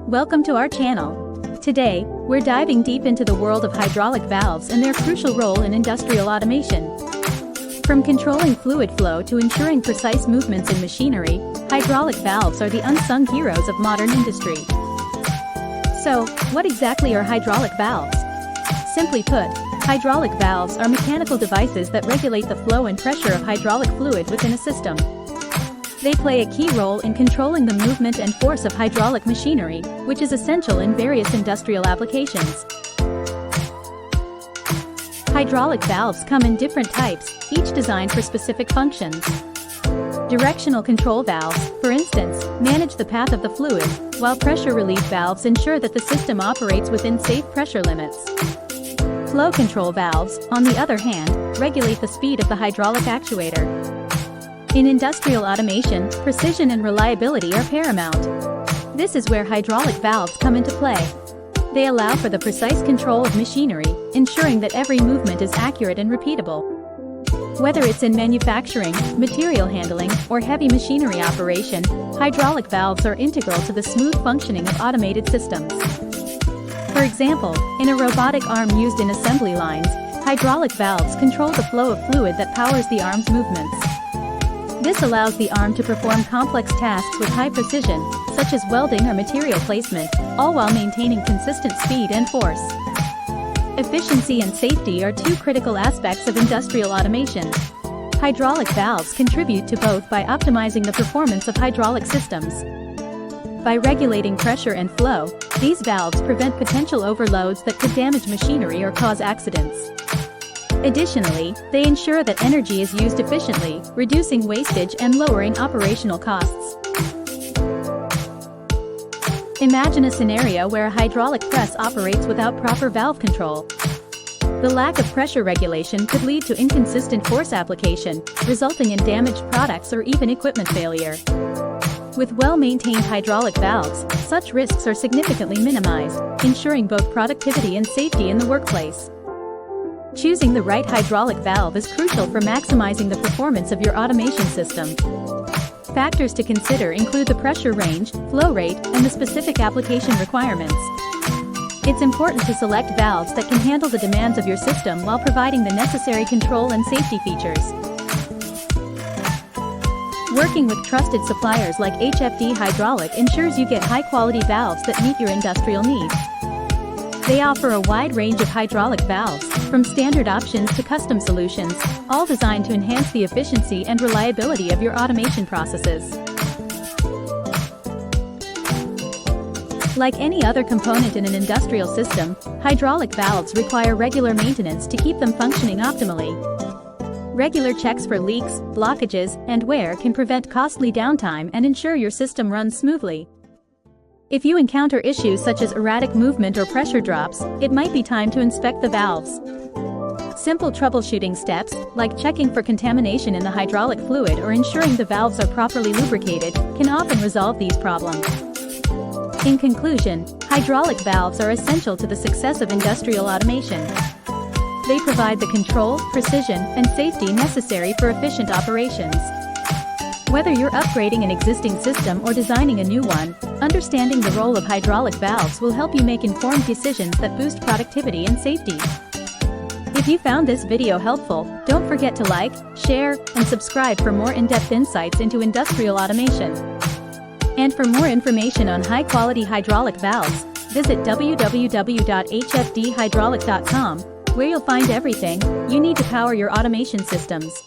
Welcome to our channel. Today, we're diving deep into the world of hydraulic valves and their crucial role in industrial automation. From controlling fluid flow to ensuring precise movements in machinery, hydraulic valves are the unsung heroes of modern industry. So, what exactly are hydraulic valves? Simply put, hydraulic valves are mechanical devices that regulate the flow and pressure of hydraulic fluid within a system. They play a key role in controlling the movement and force of hydraulic machinery, which is essential in various industrial applications. Hydraulic valves come in different types, each designed for specific functions. Directional control valves, for instance, manage the path of the fluid, while pressure relief valves ensure that the system operates within safe pressure limits. Flow control valves, on the other hand, regulate the speed of the hydraulic actuator. In industrial automation, precision and reliability are paramount. This is where hydraulic valves come into play. They allow for the precise control of machinery, ensuring that every movement is accurate and repeatable. Whether it's in manufacturing, material handling, or heavy machinery operation, hydraulic valves are integral to the smooth functioning of automated systems. For example, in a robotic arm used in assembly lines, hydraulic valves control the flow of fluid that powers the arm's movements. This allows the arm to perform complex tasks with high precision, such as welding or material placement, all while maintaining consistent speed and force. Efficiency and safety are two critical aspects of industrial automation. Hydraulic valves contribute to both by optimizing the performance of hydraulic systems. By regulating pressure and flow, these valves prevent potential overloads that could damage machinery or cause accidents. Additionally, they ensure that energy is used efficiently, reducing wastage and lowering operational costs. Imagine a scenario where a hydraulic press operates without proper valve control. The lack of pressure regulation could lead to inconsistent force application, resulting in damaged products or even equipment failure. With well-maintained hydraulic valves, such risks are significantly minimized, ensuring both productivity and safety in the workplace. Choosing the right hydraulic valve is crucial for maximizing the performance of your automation system. Factors to consider include the pressure range, flow rate, and the specific application requirements. It's important to select valves that can handle the demands of your system while providing the necessary control and safety features. Working with trusted suppliers like HFD Hydraulic ensures you get high-quality valves that meet your industrial needs. They offer a wide range of hydraulic valves, from standard options to custom solutions, all designed to enhance the efficiency and reliability of your automation processes. Like any other component in an industrial system, hydraulic valves require regular maintenance to keep them functioning optimally. Regular checks for leaks, blockages, and wear can prevent costly downtime and ensure your system runs smoothly. If you encounter issues such as erratic movement or pressure drops, it might be time to inspect the valves. Simple troubleshooting steps, like checking for contamination in the hydraulic fluid or ensuring the valves are properly lubricated, can often resolve these problems. In conclusion, hydraulic valves are essential to the success of industrial automation. They provide the control, precision, and safety necessary for efficient operations. Whether you're upgrading an existing system or designing a new one, understanding the role of hydraulic valves will help you make informed decisions that boost productivity and safety. If you found this video helpful, don't forget to like, share, and subscribe for more in-depth insights into industrial automation. And for more information on high-quality hydraulic valves, visit www.hfdhydraulic.com, where you'll find everything you need to power your automation systems.